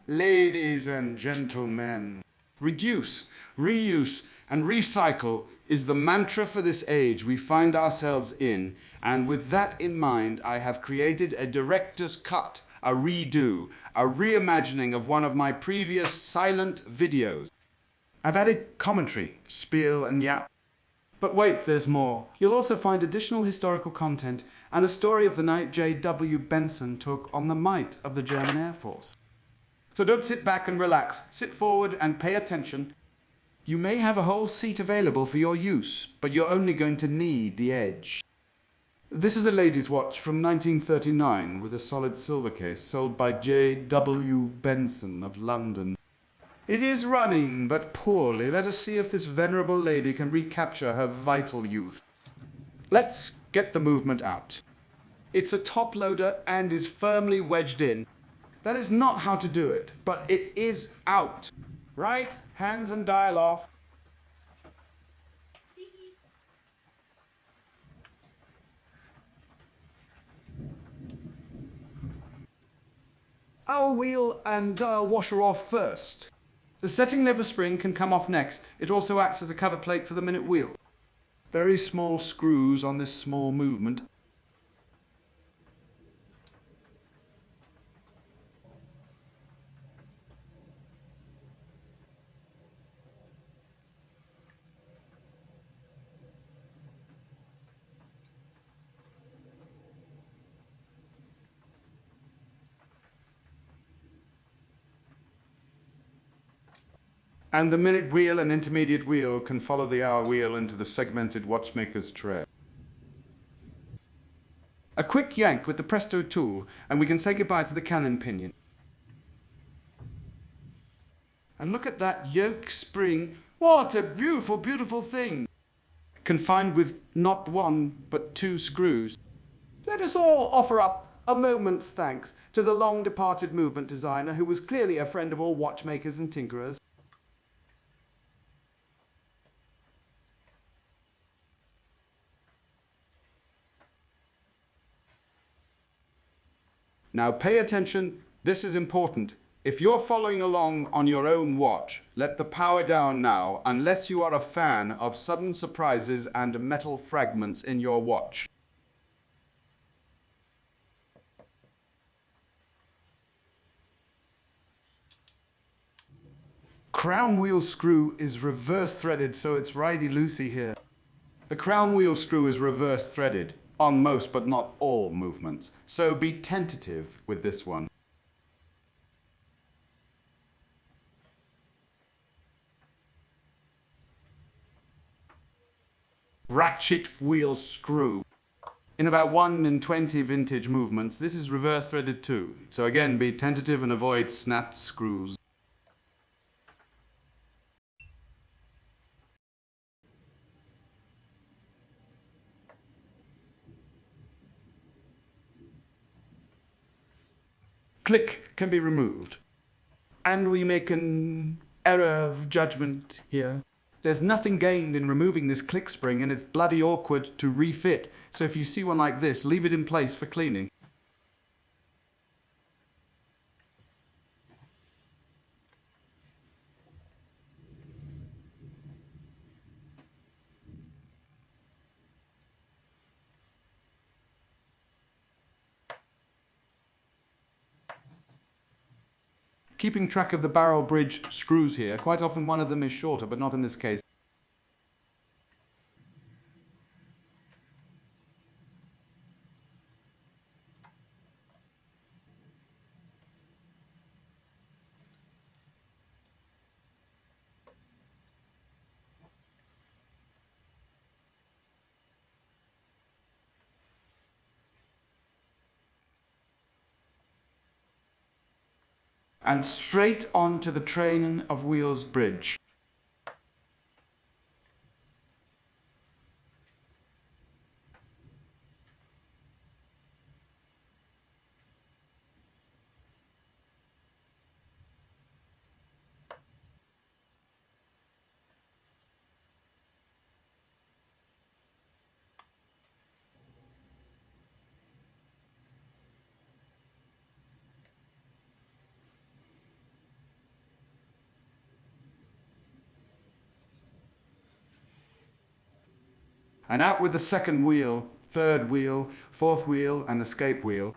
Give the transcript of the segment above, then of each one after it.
Ladies and gentlemen, reduce, reuse, and recycle is the mantra for this age we find ourselves in, and with that in mind, I have created a director's cut, a redo, a reimagining of one of my previous silent videos. I've added commentary, spiel, and yap. But wait, there's more. You'll also find additional historical content and a story of the night JW Benson took on the might of the German Air Force. So don't sit back and relax. Sit forward and pay attention. You may have a whole seat available for your use, but you're only going to need the edge. This is a lady's watch from 1939 with a solid silver case sold by JW Benson of London. It is running, but poorly. Let us see if this venerable lady can recapture her vital youth. Let's get the movement out. It's a top loader and is firmly wedged in. That is not how to do it, but it is out. Right? Hands and dial off. Our wheel and dial washer off first. The setting lever spring can come off next. It also acts as a cover plate for the minute wheel. Very small screws on this small movement. And the minute wheel and intermediate wheel can follow the hour wheel into the segmented watchmaker's tray. A quick yank with the Presto tool, and we can say goodbye to the cannon pinion. And look at that yoke spring. What a beautiful, beautiful thing! Confined with not one, but two screws. Let us all offer up a moment's thanks to the long-departed movement designer who was clearly a friend of all watchmakers and tinkerers. Now pay attention, this is important. If you're following along on your own watch, let the power down now, unless you are a fan of sudden surprises and metal fragments in your watch. Crown wheel screw is reverse threaded, so it's righty-loosey here. The crown wheel screw is reverse threaded on most but not all movements, so be tentative with this one. Ratchet wheel screw. In about 1 in 20 vintage movements, this is reverse threaded too, so again be tentative and avoid snapped screws. Click can be removed. And we make an error of judgment here. There's nothing gained in removing this click spring, and it's bloody awkward to refit. So if you see one like this, leave it in place for cleaning. Keeping track of the barrel bridge screws here, quite often one of them is shorter, but not in this case. And straight on to the train of wheels bridge. And out with the second wheel, third wheel, fourth wheel, and escape wheel.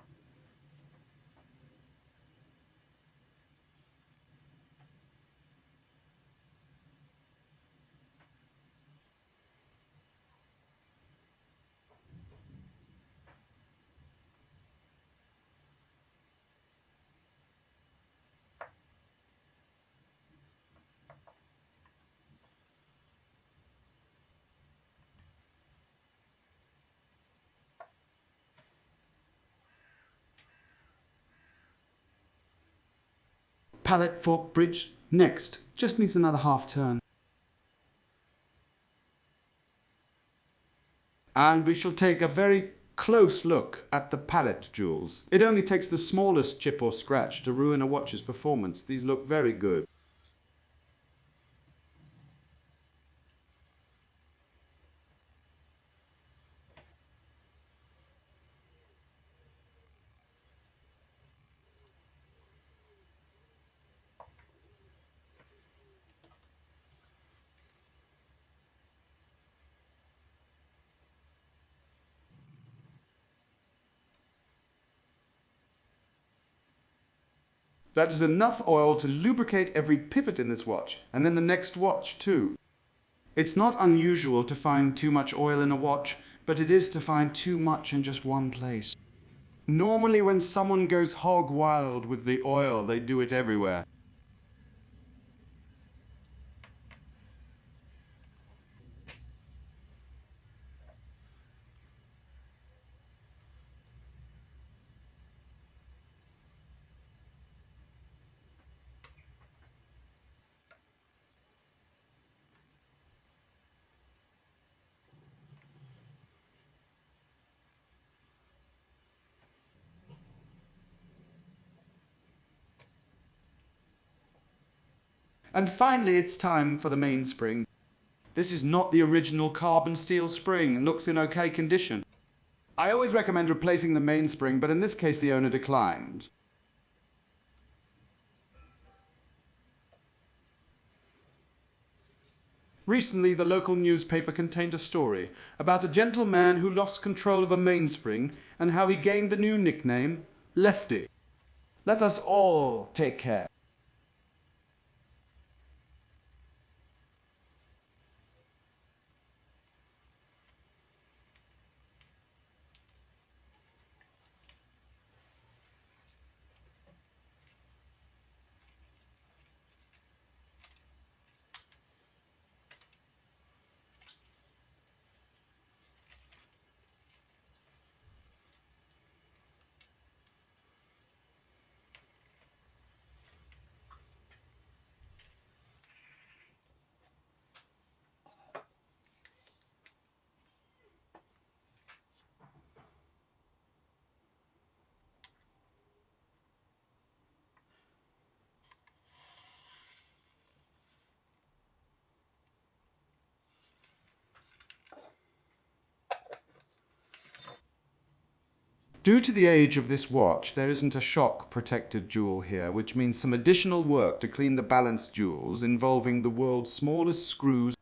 Pallet fork bridge, next, just needs another half turn. And we shall take a very close look at the pallet jewels. It only takes the smallest chip or scratch to ruin a watch's performance. These look very good. That is enough oil to lubricate every pivot in this watch, and then the next watch too. It's not unusual to find too much oil in a watch, but it is to find too much in just one place. Normally when someone goes hog wild with the oil, they do it everywhere. And finally it's time for the mainspring. This is not the original carbon steel spring and looks in okay condition. I always recommend replacing the mainspring, but in this case the owner declined. Recently, the local newspaper contained a story about a gentleman who lost control of a mainspring and how he gained the new nickname, Lefty. Let us all take care. Due to the age of this watch, there isn't a shock protected jewel here, which means some additional work to clean the balance jewels involving the world's smallest screws.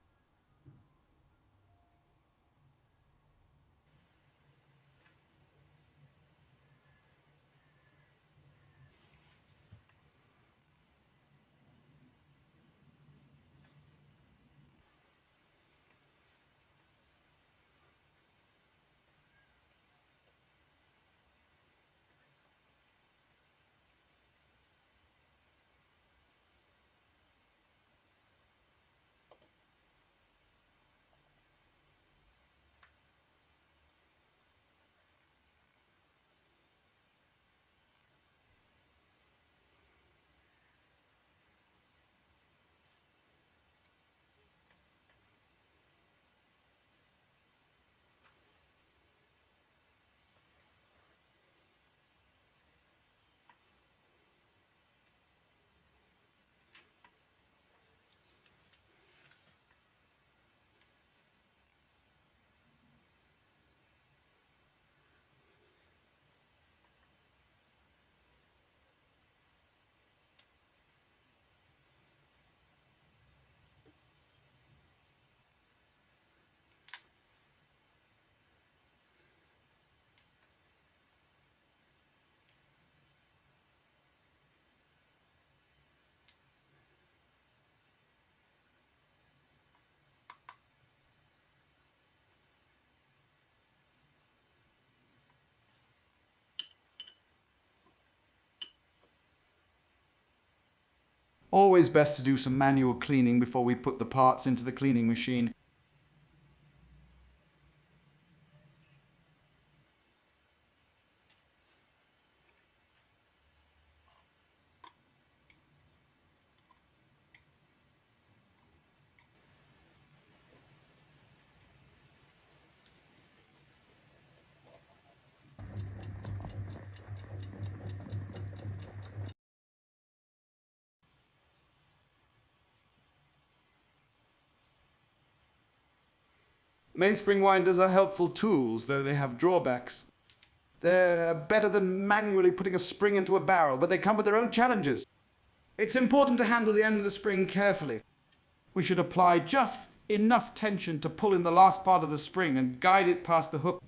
Always best to do some manual cleaning before we put the parts into the cleaning machine. Mainspring winders are helpful tools, though they have drawbacks. They're better than manually putting a spring into a barrel, but they come with their own challenges. It's important to handle the end of the spring carefully. We should apply just enough tension to pull in the last part of the spring and guide it past the hook.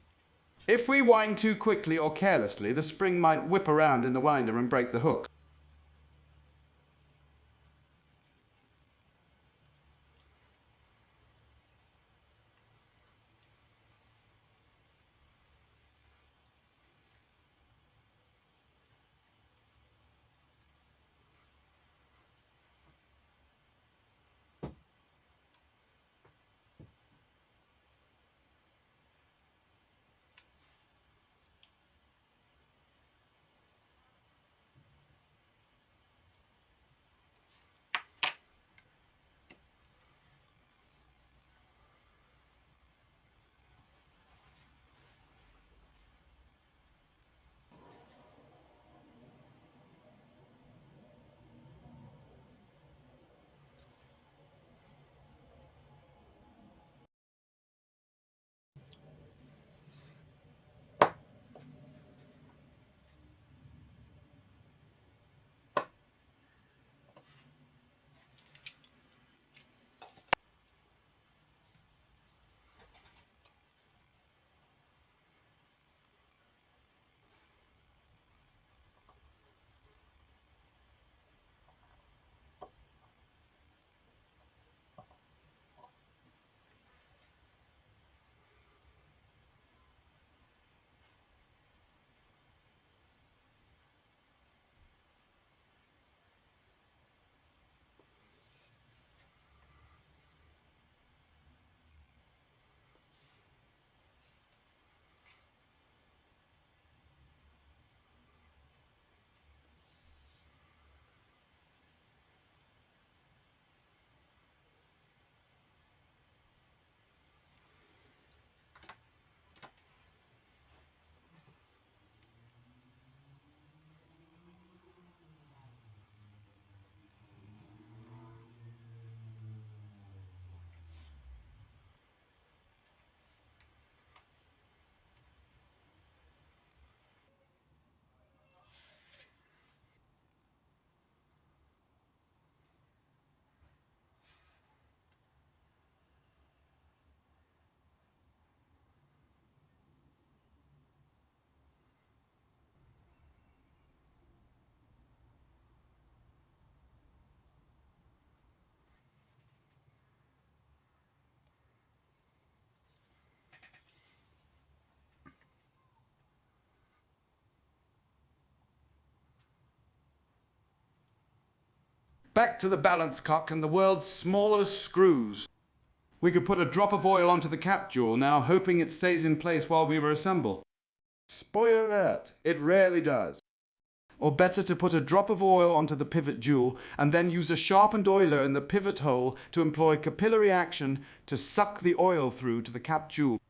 If we wind too quickly or carelessly, the spring might whip around in the winder and break the hook. Back to the balance cock and the world's smallest screws. We could put a drop of oil onto the cap jewel now, hoping it stays in place while we reassemble. Spoiler alert, it rarely does. Or better to put a drop of oil onto the pivot jewel and then use a sharpened oiler in the pivot hole to employ capillary action to suck the oil through to the cap jewel.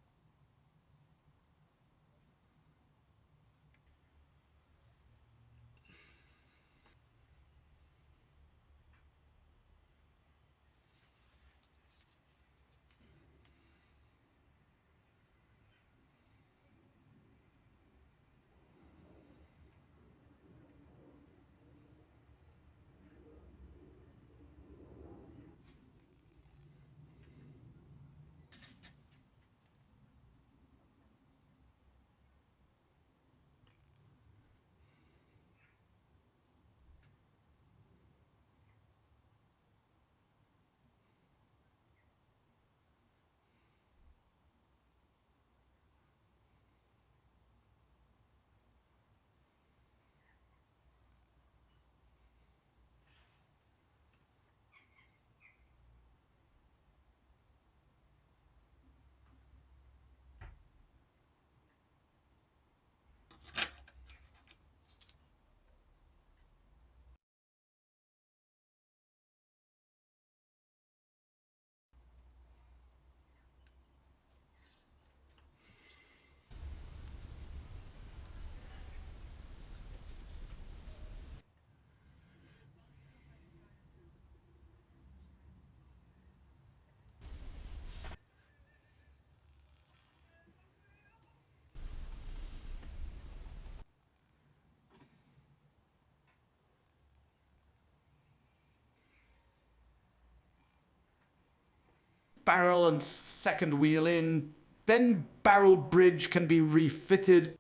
barrel and second wheel in. Then barrel bridge can be refitted.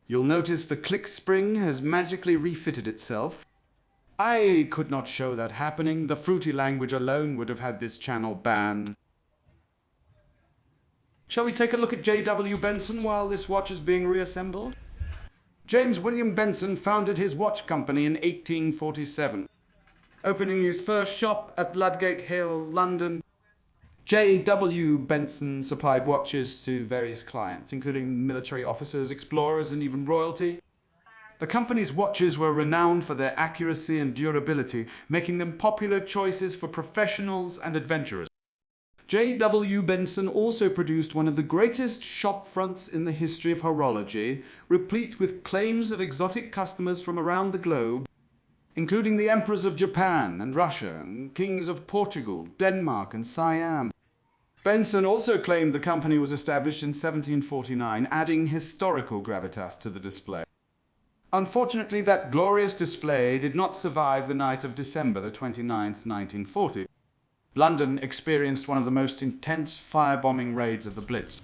You'll notice the click spring has magically refitted itself. I could not show that happening. The fruity language alone would have had this channel banned. Shall we take a look at JW Benson while this watch is being reassembled? James William Benson founded his watch company in 1847, opening his first shop at Ludgate Hill, London. JW Benson supplied watches to various clients, including military officers, explorers, and even royalty. The company's watches were renowned for their accuracy and durability, making them popular choices for professionals and adventurers. JW Benson also produced one of the greatest shop fronts in the history of horology, replete with claims of exotic customers from around the globe, including the emperors of Japan and Russia, and kings of Portugal, Denmark, and Siam. Benson also claimed the company was established in 1749, adding historical gravitas to the display. Unfortunately, that glorious display did not survive the night of December the 29th, 1940. London experienced one of the most intense firebombing raids of the Blitz.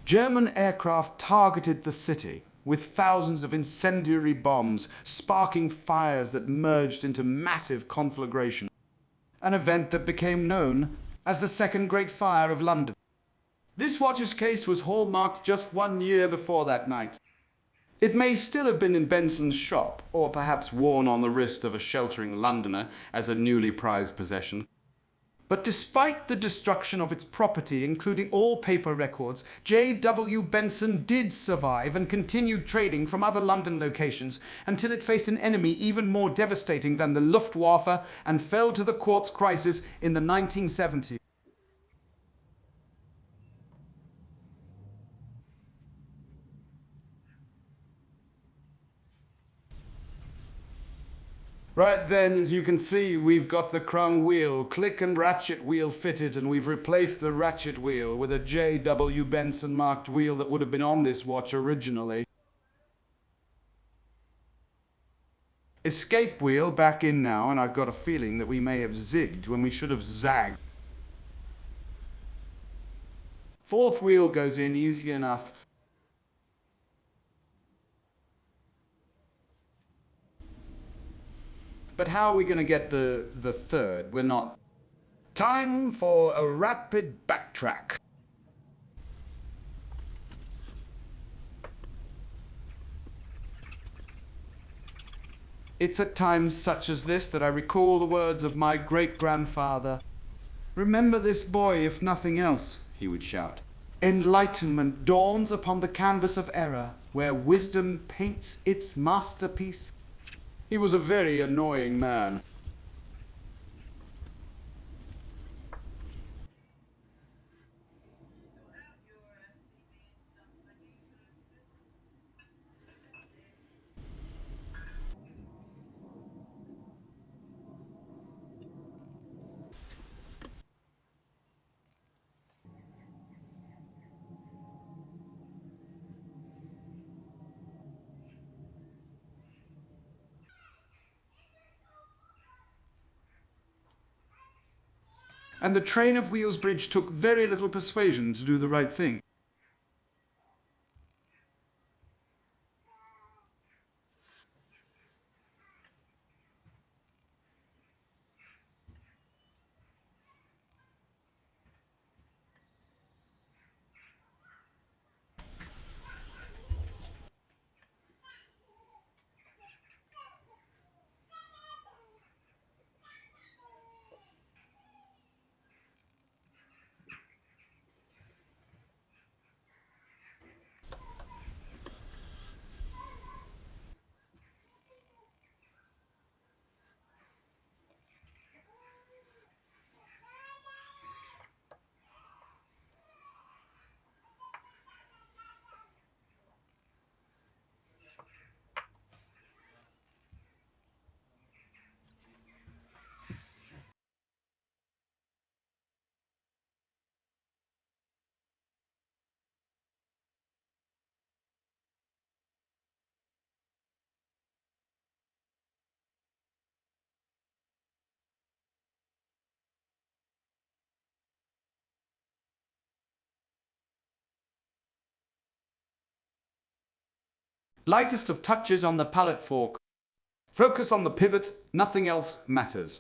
German aircraft targeted the city with thousands of incendiary bombs, sparking fires that merged into massive conflagration, an event that became known as the Second Great Fire of London. This watch's case was hallmarked just 1 year before that night. It may still have been in Benson's shop, or perhaps worn on the wrist of a sheltering Londoner as a newly prized possession. But despite the destruction of its property, including all paper records, JW Benson did survive and continued trading from other London locations until it faced an enemy even more devastating than the Luftwaffe and fell to the quartz crisis in the 1970s. Right then, as you can see, we've got the chrome wheel, click and ratchet wheel fitted, and we've replaced the ratchet wheel with a JW Benson marked wheel that would have been on this watch originally. Escape wheel back in now, and I've got a feeling that we may have zigged when we should have zagged. Fourth wheel goes in easy enough. But how are we going to get the third? We're not. Time for a rapid backtrack. It's at times such as this that I recall the words of my great-grandfather. "Remember this boy, if nothing else," he would shout. "Enlightenment dawns upon the canvas of error, where wisdom paints its masterpiece." He was a very annoying man. And the train of wheels bridge took very little persuasion to do the right thing. Lightest of touches on the pallet fork. Focus on the pivot, nothing else matters.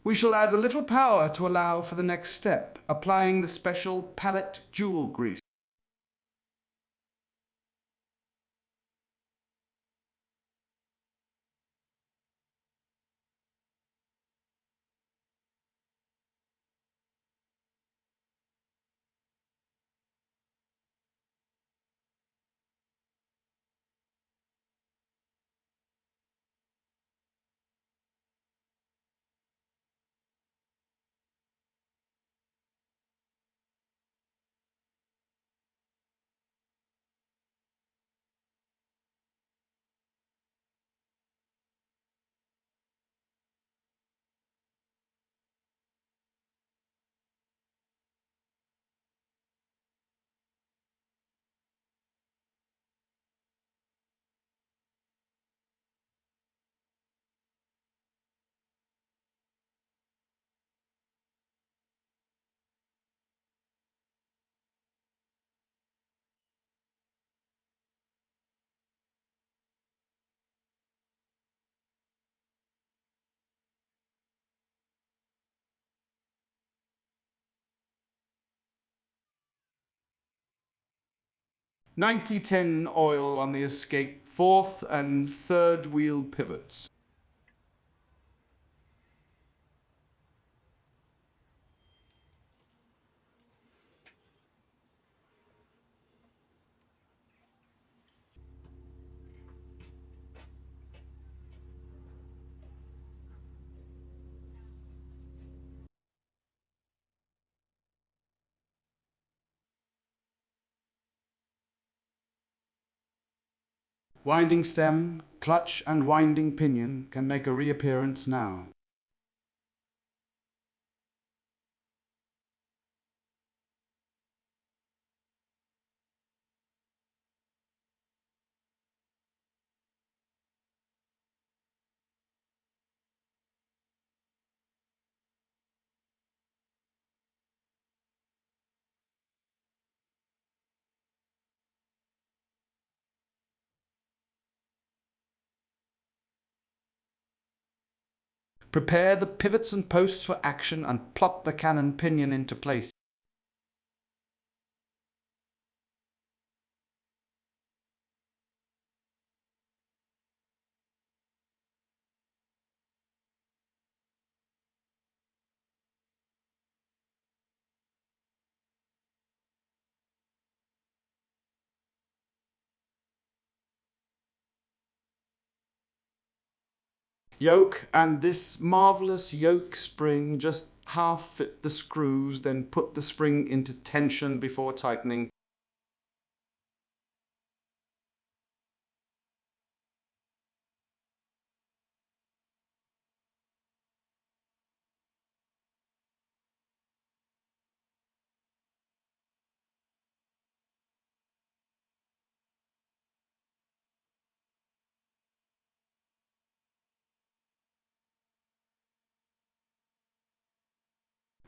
We shall add a little power to allow for the next step, applying the special pallet jewel grease. '90-10 oil on the escape fourth and third wheel pivots. Winding stem, clutch and winding pinion can make a reappearance now. Prepare the pivots and posts for action and plot the cannon pinion into place. Yoke, and this marvelous yoke spring, just half fit the screws, then put the spring into tension before tightening.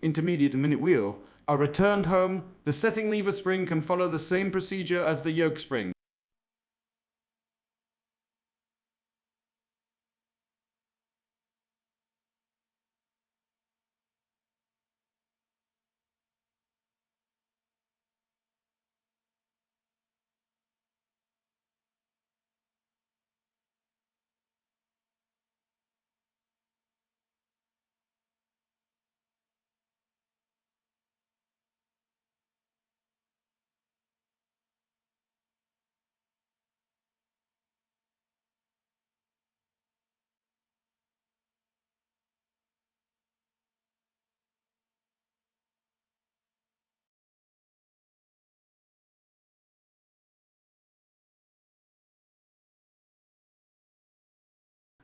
Intermediate and minute wheel are returned home. The setting lever spring can follow the same procedure as the yoke spring.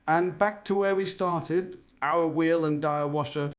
And back to where we started, our wheel and dial washer.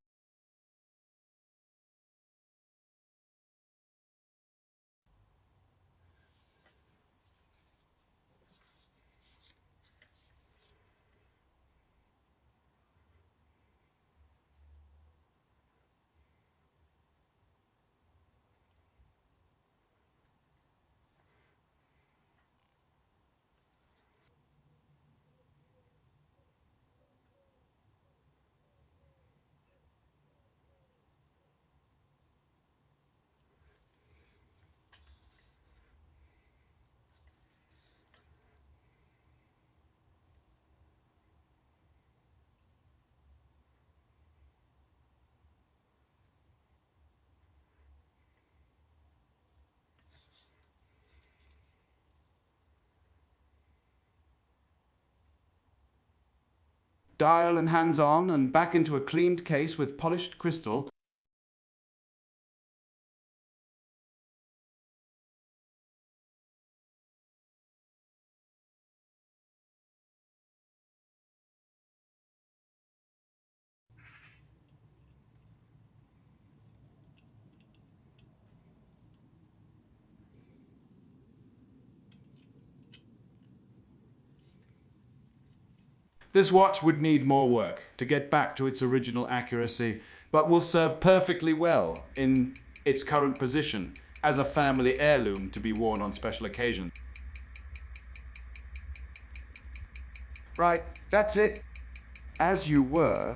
Dial and hands on and back into a cleaned case with polished crystal. This watch would need more work to get back to its original accuracy, but will serve perfectly well in its current position as a family heirloom to be worn on special occasions. Right, that's it. As you were,